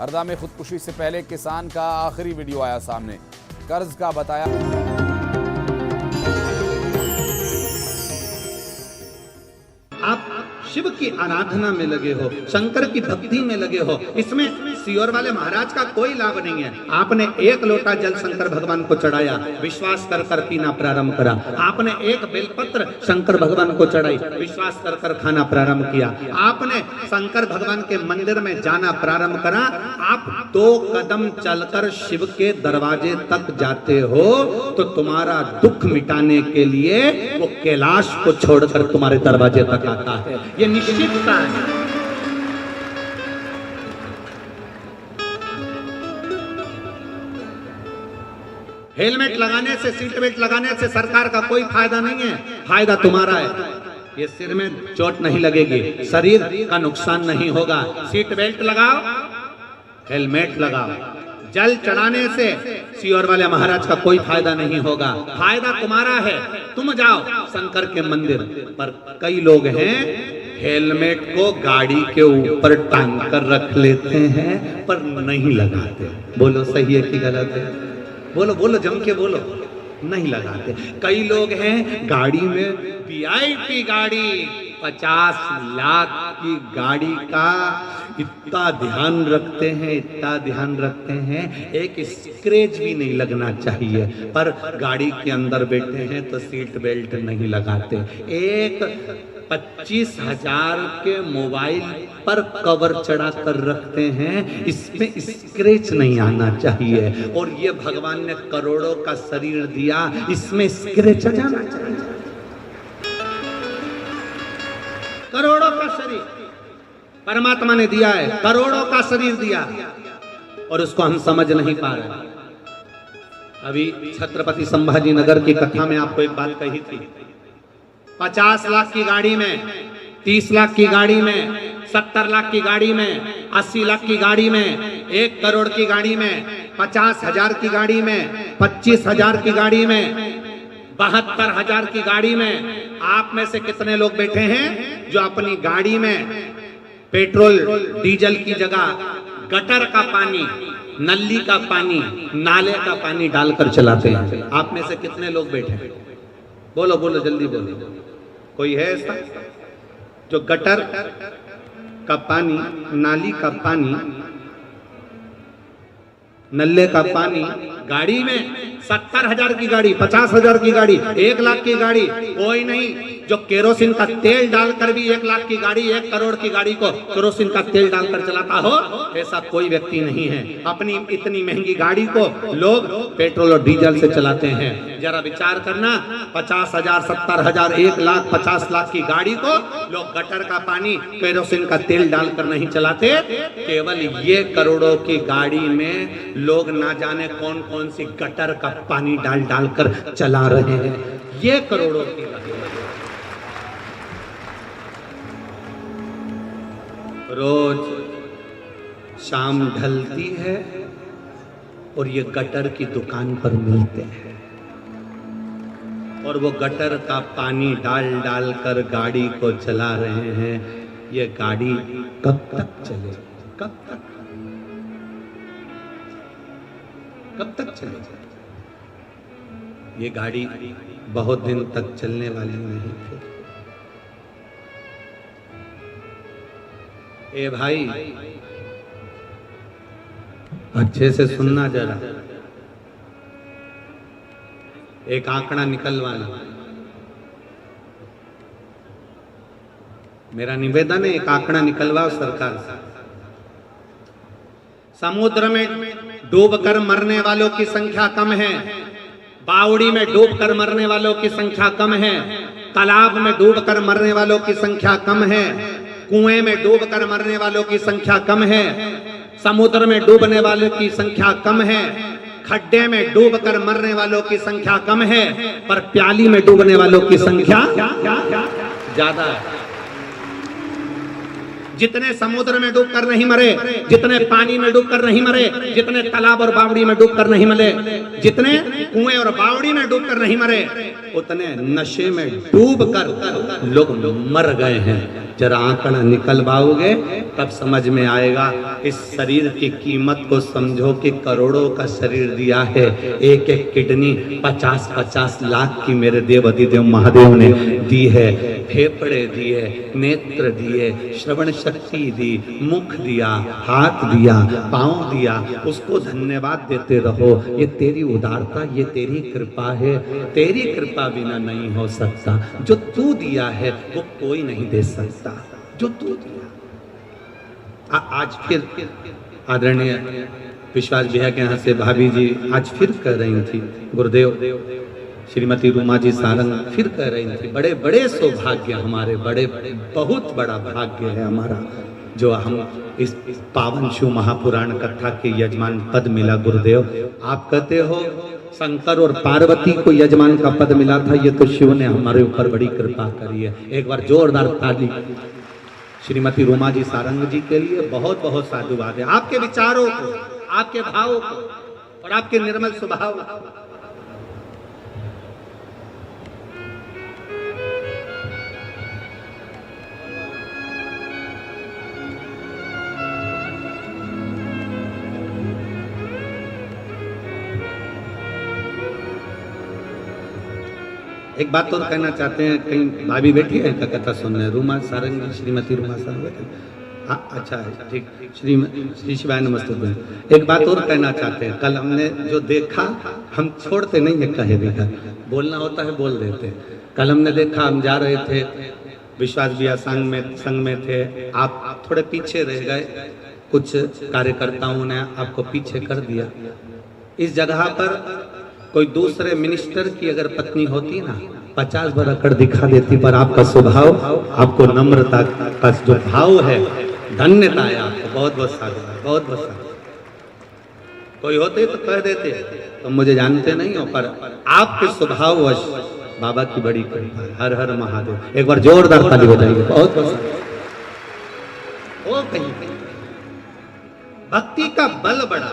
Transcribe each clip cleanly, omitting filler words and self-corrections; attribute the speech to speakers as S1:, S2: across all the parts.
S1: हरदा में खुदकुशी से पहले किसान का आखिरी वीडियो आया सामने। कर्ज का बताया।
S2: आप शिव की आराधना में लगे हो, शंकर की भक्ति में लगे हो, इसमें सियोर वाले महाराज का कोई लाभ नहीं है। आपने एक लोटा जल शंकर भगवान को चढ़ाया, विश्वास कर कर पीना प्रारंभ करा। आपने एक बेलपत्र शंकर भगवान को चढ़ाई, विश्वास कर कर खाना प्रारंभ किया। आपने शंकर भगवान के मंदिर में जाना प्रारंभ करा। आप 2 कदम चलकर शिव के दरवाजे तक जाते हो तो तुम्हारा दुख मिटाने के लिए वो कैलाश को छोड़कर तुम्हारे दरवाजे तक आता है। ये निश्चितता है। हेलमेट लगाने से, सीट बेल्ट लगाने से सरकार का कोई फायदा नहीं है, फायदा तुम्हारा है। ये सिर में चोट नहीं लगेगी, शरीर का नुकसान नहीं होगा। सीट बेल्ट लगाओ, हेलमेट लगाओ। जल चढ़ाने से सियोर वाले महाराज का कोई फायदा नहीं होगा, फायदा तुम्हारा है। तुम जाओ शंकर के मंदिर पर। कई लोग हैं हेलमेट को गाड़ी के ऊपर टांग कर रख लेते हैं पर नहीं लगाते। बोलो सही है कि गलत है? बोलो बोलो, जम के बोलो। नहीं लगाते। कई लोग हैं गाड़ी में VIP गाड़ी, 50 लाख की गाड़ी का इतना ध्यान रखते हैं, इतना ध्यान रखते हैं, एक स्क्रैच भी नहीं लगना चाहिए, पर गाड़ी के अंदर बैठे हैं तो सीट बेल्ट नहीं लगाते। एक 25,000 के मोबाइल पर कवर चढ़ा कर रखते हैं, इसमें स्क्रैच नहीं आना चाहिए। और ये भगवान ने करोड़ों का शरीर दिया, इसमें स्क्रैच जाना चाहिए। करोड़ों का शरीर परमात्मा ने दिया है, करोड़ों का शरीर दिया और उसको हम समझ नहीं पा रहे। अभी छत्रपति संभाजी नगर की कथा में आपको एक बात कही थी। 50 लाख की गाड़ी में, 30 लाख की गाड़ी में, 70 लाख की गाड़ी में, 80 लाख की गाड़ी में, 1 करोड़ की गाड़ी में, 50,000 की गाड़ी में, 25,000 की गाड़ी में, 72,000 की गाड़ी में आप में से कितने लोग बैठे हैं जो अपनी गाड़ी में पेट्रोल डीजल की जगह गटर का पानी, नली का पानी, नाले का पानी डालकर चलाते हैं? आप में से कितने लोग बैठे हैं? बोलो बोलो, जल्दी बोलो। कोई है ऐसा जो गटर का पानी, नाली का पानी, नल्ले का पानी गाड़ी में, 70,000 की गाड़ी, 50,000 की गाड़ी, 1 लाख की गाड़ी, कोई नहीं जो केरोसिन का तेल डालकर भी 1 लाख की गाड़ी, 1 करोड़ की गाड़ी को केरोसिन का तेल डालकर चलाता हो? ऐसा कोई व्यक्ति नहीं है। अपनी इतनी महंगी गाड़ी को लोग पेट्रोल और डीजल से चलाते हैं। जरा विचार करना, 50,000, 70,000, 1 लाख, 50 लाख की गाड़ी को लोग गटर का पानी, केरोसिन का तेल डालकर नहीं चलाते। केवल ये करोड़ों की गाड़ी में लोग ना जाने कौन कौन सी गटर का पानी डाल डालकर चला रहे हैं। ये करोड़ों की गाड़ी। रोज शाम ढलती है और ये गटर की दुकान पर मिलते हैं और वो गटर का पानी डाल डाल कर गाड़ी को चला रहे हैं। ये गाड़ी कब तक चले? कब तक? कब तक चले? ये गाड़ी बहुत दिन तक चलने वाली नहीं थी। ए भाई, अच्छे से सुनना जरा, एक आंकड़ा निकलवाना। मेरा निवेदन है, एक आंकड़ा निकलवाओ सरकार से। समुद्र में डूबकर मरने वालों की संख्या कम है, बावड़ी में डूबकर मरने वालों की संख्या कम है, तालाब में डूबकर मरने वालों की संख्या कम है, कुएं में डूबकर मरने वालों की संख्या कम है, समुद्र में डूबने वालों की संख्या कम है, खड्डे में डूबकर मरने वालों की संख्या कम है, पर प्याली में डूबने वालों की संख्या ज्यादा है। जितने समुद्र में डूब कर नहीं मरे, जितने पानी में डूब कर नहीं मरे, जितने तालाब और बावड़ी में डूब कर नहीं मरे, जितने कुएं और बावड़ी में डूब कर नहीं मरे, उतने नशे में डूब कर लोग मर गए हैं। जरा आंकड़ा निकलवाओगे तब समझ में आएगा। इस शरीर की कीमत को समझो कि करोड़ों का शरीर दिया है, एक एक किडनी 50-50 लाख की मेरे देव अधिदेव महादेव ने दी है, फेफड़े दिए, नेत्र दिए, श्रवण शक्ति दी, मुख दिया, हाथ दिया, पांव दिया, उसको धन्यवाद देते रहो। ये तेरी उदारता, ये तेरी कृपा है, तेरी कृपा बिना नहीं हो सकता। जो तू दिया है वो कोई नहीं दे सकता, जो तू दिया। आज फिर आदरणीय विश्वास भैया के यहाँ से भाभी जी आज फिर कह रही थी, गुरुदेव श्रीमती रूमा जी सारंग फिर कह रही थी, बड़े बड़े सौभाग्य हमारे, बड़े बहुत बड़ा भाग्य है हमारा जो हम इस पावन शिव महापुराण कथा के यजमान पद मिला। गुरुदेव आप कहते हो शंकर और पार्वती को यजमान का पद मिला था, ये तो शिव ने हमारे ऊपर बड़ी कृपा करी है। एक बार जोरदार ताली श्रीमती रूमा जी सारंग जी के लिए बहुत बहुत साधुवाद है, आपके विचारों को, आपके भावों को और आपके निर्मल स्वभाव। एक बात और कहना चाहते हैं, कहीं भाभी बैठी है इनका कथा सुनने, रूमा सारंग, श्रीमती रूमा सारंग, अच्छा है ठीक, श्री शिवाय नमस्ते। एक बात और कहना चाहते हैं, कल हमने जो देखा हम छोड़ते नहीं है, कहे देखा बोलना होता है बोल देते। कल हमने देखा, हम जा रहे थे विश्वास भैया संग में थे, आप थोड़े पीछे रह गए, कुछ कार्यकर्ताओं ने आपको पीछे कर दिया। इस जगह पर कोई दूसरे मिनिस्टर की अगर पत्नी होती ना 50 बार अकड़ दिखा देती, पर आपका स्वभाव, आपको नम्रता का जो भाव है, धन्यता है आपको, बहुत बहुत साधुवाद, बहुत बहुत साधुवाद। कोई होते तो कह देते, तो मुझे जानते नहीं हो, पर आपके स्वभाववश बाबा की बड़ी कृपा। हर हर महादेव। एक बार जोरदार ताली बजाइए, बहुत बहुत। ओ कहीं भक्ति का बल बड़ा,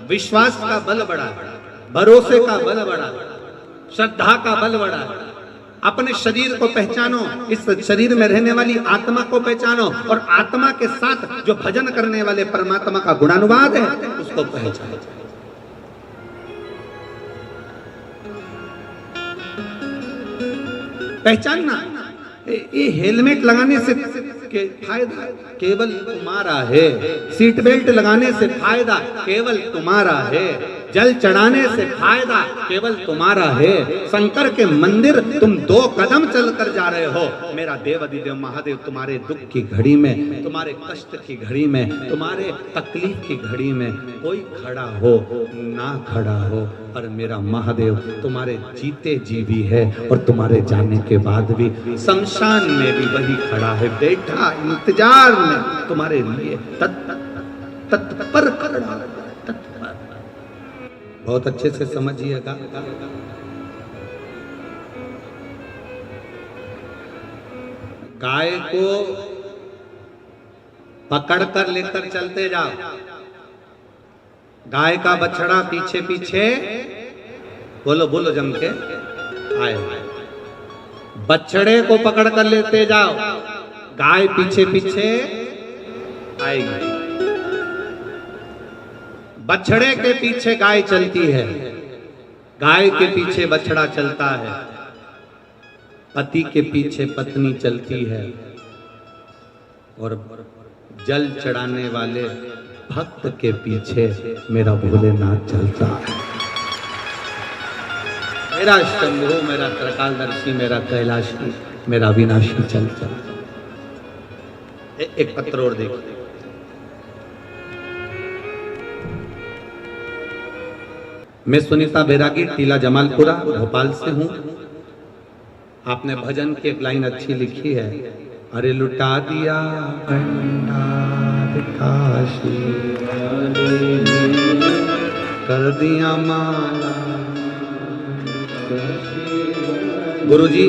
S2: विश्वास का बल बड़ा, भरोसे का बल बड़ा, श्रद्धा का बल बड़ा। अपने शरीर को पहचानो, इस शरीर में रहने वाली आत्मा को पहचानो, और आत्मा के साथ जो भजन करने वाले परमात्मा का गुणानुवाद है उसको पहचानो। पहचानना, ये हेलमेट लगाने से फायदा केवल तुम्हारा है, सीट बेल्ट लगाने से फायदा केवल तुम्हारा है, जल चढ़ाने से फायदा केवल तुम्हारा है। शंकर के मंदिर तुम 2 कदम चलकर जा रहे हो। मेरा देव अधिदेव महादेव तुम्हारे दुख की घड़ी में, तुम्हारे कष्ट की घड़ी में, तुम्हारे तकलीफ की घड़ी में कोई खड़ा हो ना खड़ा हो, पर मेरा महादेव तुम्हारे जीते जी भी है और तुम्हारे जाने के बाद भी शमशान में भी वही खड़ा है, बैठा इंतजार में तुम्हारे लिए तत्पर खड़ा। बहुत अच्छे से समझिएगा। गाय को पकड़कर लेकर चलते जाओ, गाय का बछड़ा पीछे पीछे, बोलो बोलो जम के आए, बछड़े को पकड़कर लेते जाओ, गाय पीछे पीछे आएगी। बछड़े के पीछे गाय चलती है, गाय के पीछे बछड़ा चलता है, पति के पीछे पत्नी चलती है, और जल चढ़ाने वाले भक्त के पीछे मेरा भोलेनाथ चलता है। मेरा शंभु, मेरा त्रिकालदर्शी, मेरा कैलाशी, मेरा विनाशी चलता है। एक पत्र और देखिए, मैं सुनीता बैरागी, टीला जमालपुरा, भोपाल से हूँ। आपने भजन की एक लाइन अच्छी लिखी है, अरे लुटा दिया काशी, कर दिया माला। गुरुजी,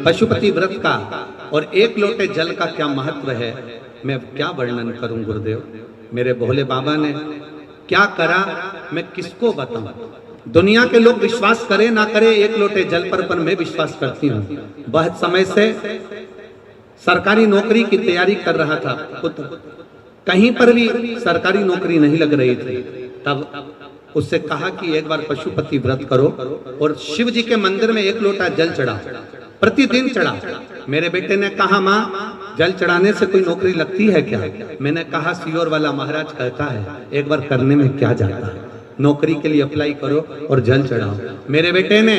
S2: पशुपति व्रत का और 1 लोटे जल का क्या महत्व है, मैं क्या वर्णन करूं गुरुदेव, मेरे भोले बाबा ने क्या करा मैं किसको बताऊं। दुनिया के लोग विश्वास करे ना करे, एक लोटे जल पर मैं विश्वास करती हूँ। बहुत समय से सरकारी नौकरी की तैयारी कर रहा था पुत्र, कहीं पर भी सरकारी नौकरी नहीं लग रही थी। तब उससे कहा कि एक बार पशुपति व्रत करो और शिव जी के मंदिर में एक लोटा जल चढ़ा, प्रतिदिन चढ़ा। मेरे बेटे ने कहा माँ जल चढ़ाने से कोई नौकरी लगती है क्या? मैंने कहा सियोर वाला महाराज कहता है, एक बार करने में क्या जाता है, नौकरी के लिए अप्लाई करो और जल चढ़ाओ। मेरे बेटे ने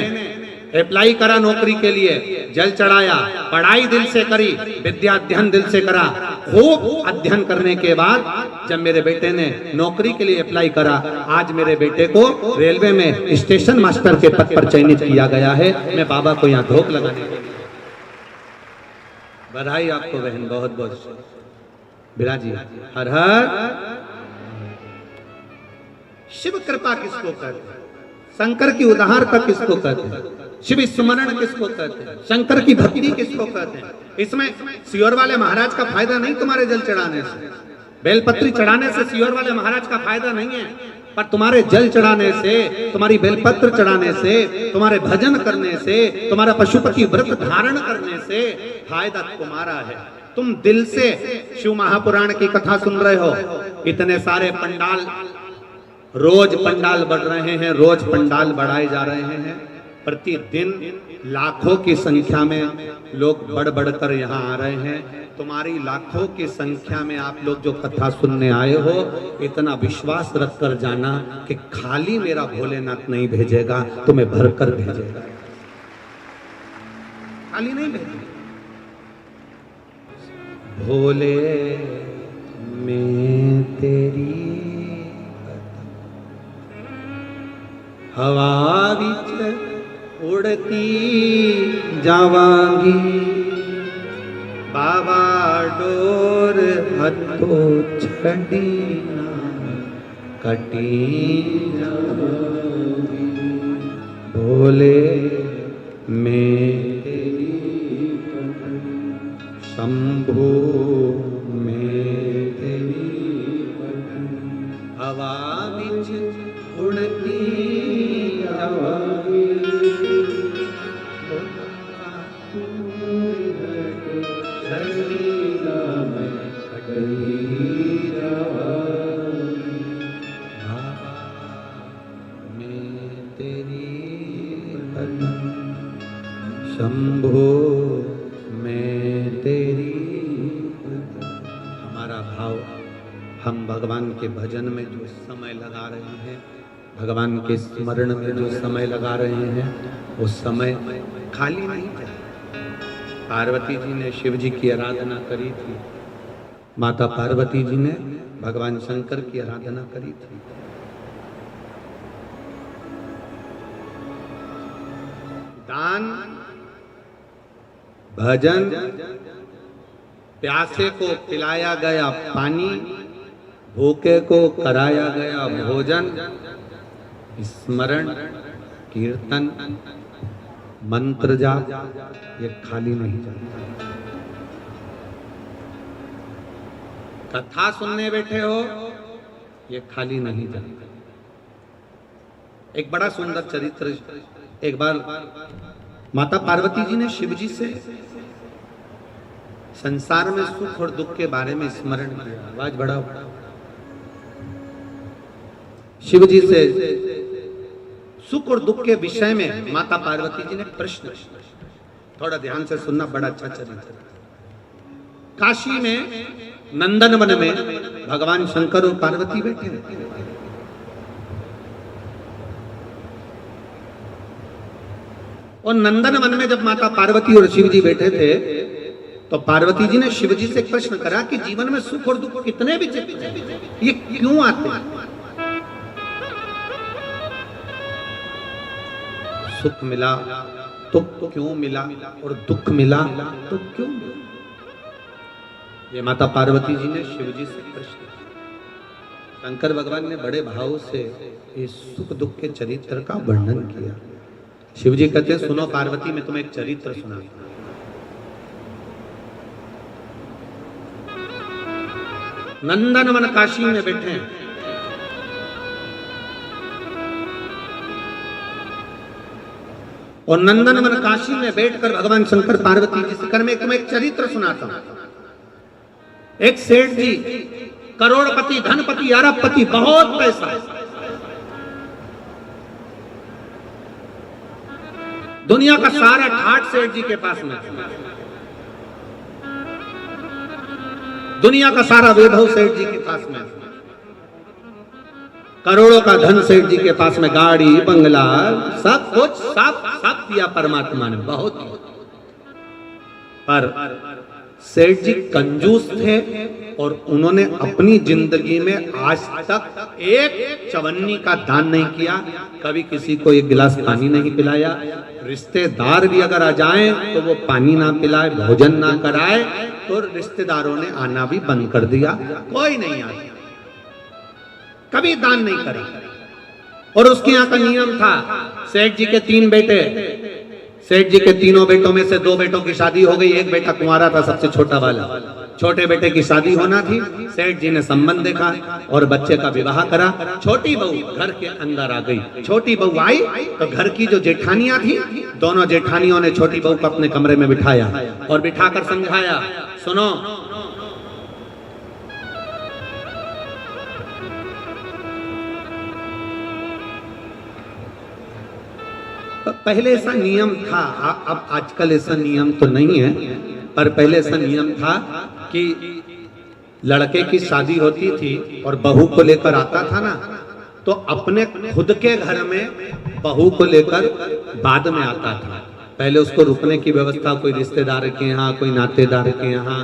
S2: अप्लाई करा नौकरी के लिए, जल चढ़ाया, पढ़ाई दिल से करी, विद्या अध्ययन दिल से करा। खूब अध्ययन करने के बाद जब मेरे बेटे ने नौकरी के लिए अप्लाई करा, आज मेरे बेटे को रेलवे में स्टेशन मास्टर के पद पर चयनित किया गया है। मैं बाबा को यहाँ धोख लगाने के लिए बधाई आपको बहन, बहुत बहुत बिराजी। हर हर शिव कृपा किसको कहते हैं, शंकर की उदारता किसको कहते हैं, शिव स्मरण किसको कहते हैं, शंकर की भक्ति किसको कहते हैं। इसमें सियोर वाले महाराज का फायदा नहीं तुम्हारे जल चढ़ाने से, बेलपत्री चढ़ाने से सियोर वाले महाराज का फायदा नहीं है, पर तुम्हारे जल चढ़ाने से, तुम्हारी बेलपत्र चढ़ाने से, तुम्हारे भजन करने से, तुम्हारा पशुपति व्रत धारण करने से फायदा तुम्हारा है। तुम दिल से शिव महापुराण की कथा सुन रहे हो, इतने सारे पंडाल, रोज पंडाल बढ़ रहे हैं, रोज पंडाल बढ़ाए जा रहे हैं। प्रतिदिन लाखों की संख्या में लोग बढ़ बढ़कर यहाँ आ रहे हैं। तुम्हारी लाखों की संख्या में आप लोग जो कथा सुनने आए हो, इतना विश्वास रख कर जाना कि खाली मेरा भोलेनाथ नहीं भेजेगा, तुम्हें भरकर भेजेगा, खाली नहीं भेजेगा। भोले मैं तेरी हवा विच उड़ती जावांगी, बाबा डोर हथों छड़ी ना कटी जावांगी। भोले मैं तेरी शंभो मैं तेरी हवा विच उड़ती जावांगी, शंभो मैं तेरी। हमारा भाव, हम भगवान के भजन में जो समय लगा रहे हैं, भगवान के स्मरण में जो समय लगा रहे हैं, वो समय खाली नहीं है। पार्वती जी ने शिव जी की आराधना करी थी, माता पार्वती जी ने भगवान शंकर की आराधना करी थी। दान, भजन, प्यासे को पिलाया गया पानी, भूखे को कराया गया भोजन, स्मरण, कीर्तन, मंत्र जाप, ये खाली नहीं जाता। कथा सुनने बैठे हो, ये खाली नहीं जाता। एक बड़ा सुंदर चरित्र, एक बार माता पार्वती जी ने शिव जी से संसार में सुख और दुख के बारे में स्मरण किया। आवाज बढ़ाओ। शिव जी से सुख और दुख के विषय में माता पार्वती जी ने प्रश्न, थोड़ा ध्यान से सुनना, बड़ा अच्छा चरित्र। काशी में नंदन वन में भगवान शंकर और पार्वती बैठे हैं। और नंदन वन में जब माता पार्वती और शिव जी बैठे थे, तो पार्वती जी ने शिव जी से एक प्रश्न करा कि जीवन में सुख और दुख कितने भी ये क्यों आते हैं? सुख मिला तो क्यों मिला, और दुख मिला तो क्यों मिला? ये माता पार्वती जी ने शिव जी से प्रश्न। शंकर भगवान ने बड़े भाव से इस सुख दुख के चरित्र का वर्णन किया। शिव जी कहते हैं, सुनो पार्वती, मैं तुम्हें एक चरित्र सुना। नंदनवन काशी में बैठे हैं। और नंदनवन काशी में बैठकर भगवान शंकर पार्वती जी से कर मैं तुम्हें एक चरित्र सुनाता हूं। एक सेठ जी, करोड़पति, धनपति, अरबपति, बहुत पैसा, दुनिया का सारा ठाट सेठ जी के पास में, दुनिया का सारा वैभव सेठ जी के पास में, करोड़ों का धन सेठ जी के पास में, गाड़ी बंगला सब कुछ सब दिया परमात्मा ने, बहुत। पर सेठ जी कंजूस थे और उन्होंने अपनी जिंदगी में आज तक एक चवन्नी का दान नहीं किया, कभी किसी को एक गिलास पानी नहीं पिलाया। रिश्तेदार भी अगर आ जाएं तो वो पानी ना पिलाए, भोजन ना कराए, तो रिश्तेदारों ने आना भी बंद कर दिया, कोई नहीं आया, कभी दान नहीं करे। और उसके यहाँ का नियम था, सेठ जी के 3 बेटे, सेठ जी के तीनों बेटों में से 2 बेटों की शादी हो गई, एक बेटा कुंवारा था, सबसे छोटा वाला। छोटे बेटे की शादी होना थी, सेठ जी ने संबंध देखा और बच्चे का विवाह करा। छोटी बहू घर के अंदर आ गई। छोटी बहू आई तो घर की जो जेठानियां थी, दोनों जेठानियों ने छोटी बहू को अपने कमरे में बिठाया और बिठाकर समझाया, सुनो, पहले ऐसा नियम था, अब आजकल ऐसा नियम तो नहीं है, पर पहले ऐसा नियम था कि लड़के की शादी होती थी और बहू को लेकर आता था ना, तो अपने खुद के घर में बहू को लेकर बाद में आता था। पहले उसको रुकने की व्यवस्था कोई रिश्तेदार के यहाँ, कोई नातेदार के यहाँ,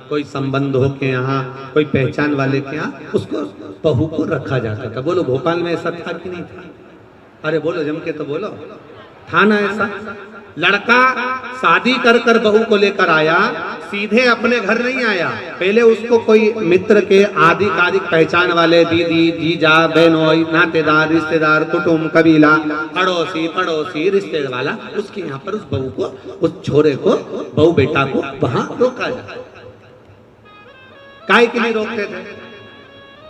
S2: कोई संबंधों के यहाँ, कोई पहचान वाले के यहाँ, उसको बहू को रखा जाता था। बोलो भोपाल में ऐसा था कि नहीं था? अरे बोलो जम के तो बोलो, था ना ऐसा? लड़का शादी कर कर बहू को लेकर आया, सीधे अपने घर नहीं आया, पहले उसको कोई मित्र के आधिकारिक पहचान वाले, दीदी, जीजा, बहनोई, नातेदार, रिश्तेदार, कुटुंब, कबीला, अड़ोसी पड़ोसी, रिश्तेदार वाला, उसके यहाँ पर उस बहू को, उस छोरे को, बहू बेटा को वहां रोका जाता। काहे के लिए रोकते थे?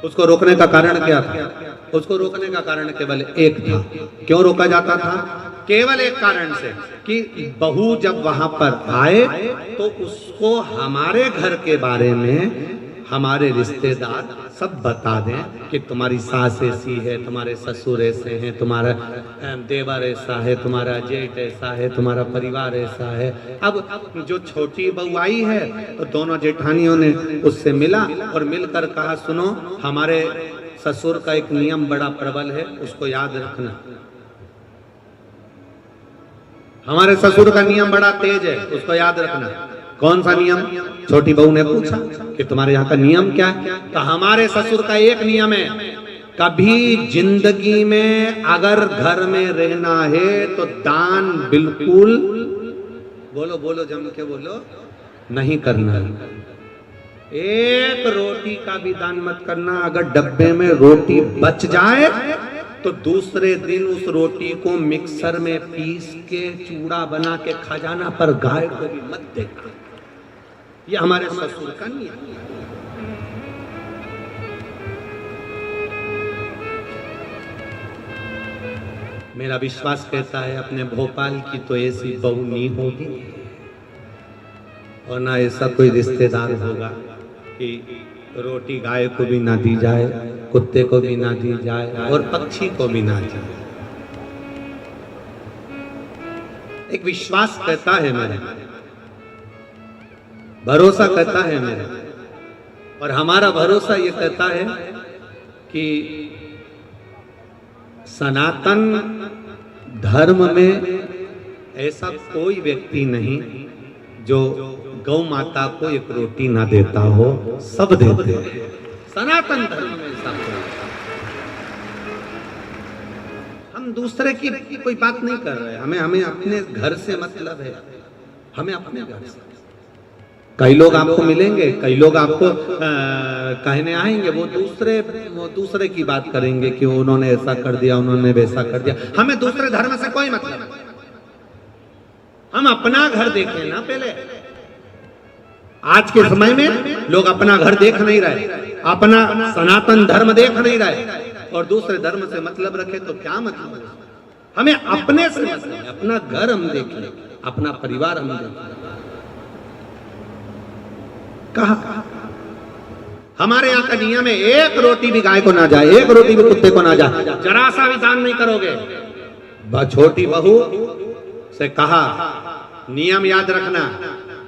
S2: उसको रोकने का कारण क्या था? उसको रोकने का कारण केवल एक था। क्यों रोका जाता था? केवल एक कारण से कि बहू जब वहां पर आए तो उसको हमारे घर के बारे में हमारे रिश्तेदार सब बता दें कि तुम्हारी सास ऐसी है, तुम्हारे ससुर ऐसे हैं, तुम्हारा देवर ऐसा है, तुम्हारा जेठ ऐसा है, तुम्हारा परिवार ऐसा है। अब जो छोटी बहू आई है तो दोनों जेठानियों ने उससे मिला और मिलकर कहा, सुनो, हमारे ससुर का एक नियम बड़ा प्रबल है, उसको याद रखना। हमारे ससुर का नियम बड़ा तेज है, उसको याद रखना। कौन सा नियम? छोटी बहू ने पूछा कि तुम्हारे यहाँ का नियम क्या है? तो हमारे ससुर का एक नियम है, कभी जिंदगी में अगर घर में रहना है तो दान बिल्कुल, बोलो बोलो जम के बोलो, नहीं करना है। एक रोटी का भी दान मत करना। अगर डब्बे में रोटी बच जाए तो दूसरे दिन उस रोटी को मिक्सर में पीस के चूड़ा बना के खा जाना, पर गाय को भी मत देना। ये हमारे ससुर का नियम। मेरा विश्वास कहता है अपने भोपाल की तो ऐसी बहू नहीं होगी और ना ऐसा कोई रिश्तेदार होगा कि रोटी गाय को भी ना दी जाए, कुत्ते को भी ना दी जाए और पक्षी को भी ना दी जाए। एक विश्वास कहता है मेरे, भरोसा कहता है मेरे, और हमारा भरोसा ये कहता है कि सनातन धर्म में ऐसा कोई व्यक्ति नहीं जो गौ माता को एक रोटी ना देता हो, सब देते हैं। सनातन धर्म में ऐसा कोई, हम दूसरे की कोई बात नहीं कर रहे, हमें अपने घर से मतलब है, हमें अपने घर से। कई लोग आपको मिलेंगे, कई लोग आपको कहने आएंगे, वो दूसरे की बात करेंगे कि उन्होंने ऐसा कर दिया, उन्होंने वैसा कर दिया। हमें दूसरे धर्म से कोई मतलब नहीं, हम अपना घर देखें ना पहले। आज के समय में लोग अपना घर देख नहीं रहे, अपना सनातन धर्म देख नहीं रहे और दूसरे धर्म से मतलब रखे तो क्या मतलब है? हमें अपने से मतलब है, अपना घर हम देखें, अपना परिवार हम देखें। कहा हमारे यहाँ का नियम है, एक रोटी भी गाय को ना जाए, एक रोटी भी कुत्ते को ना जाए, जरा सा भी दान नहीं करोगे। छोटी बहू से कहा नियम याद रखना।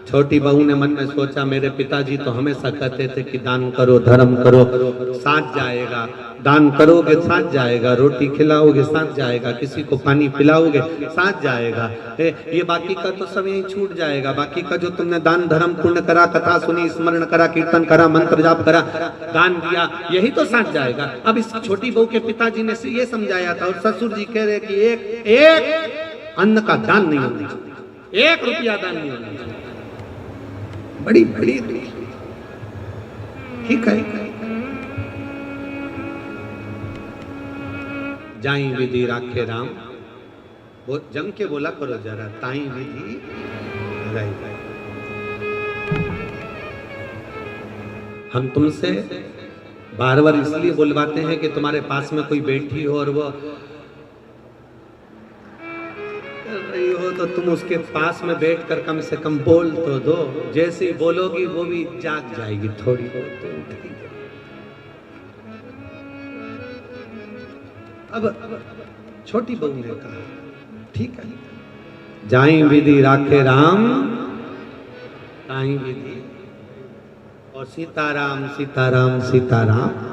S2: छोटी बहू ने मन में सोचा मेरे पिताजी तो हमेशा कहते थे कि दान करो, धर्म करो, साथ जाएगा। दान करोगे साथ जाएगा, रोटी खिलाओगे साथ जाएगा, किसी को पानी पिलाओगे साथ जाएगा। ये बाकी का तो सब यही छूट जाएगा। बाकी का जो तुमने दान धर्म पुण्य करा, कथा सुनी, स्मरण करा, कीर्तन करा, मंत्र जाप करा, दान दिया, यही तो साथ जाएगा। अब इस छोटी बहू के पिताजी ने ये समझाया था और ससुर जी कह रहे कि एक अन्न का दान नहीं होना चाहिए, 1 रुपया दान नहीं होना चाहिए। बड़ी बड़ी ठीक है। जाई विधि राखे राम, वो जम के बोला करो जरा, ताई विधि राखे। हम तुमसे बार बार इसलिए बुलवाते हैं कि तुम्हारे पास में कोई बैठी हो और वो रही हो तो तुम उसके पास में बैठकर कम से कम बोल तो दो। जैसे ही बोलोगी वो भी जाग जाएगी, थोड़ी बहुत तो उठेगी। अब छोटी बहू ने कहा ठीक है, जाई विधि राखे राम, ताई विधि, और सीताराम सीताराम सीताराम।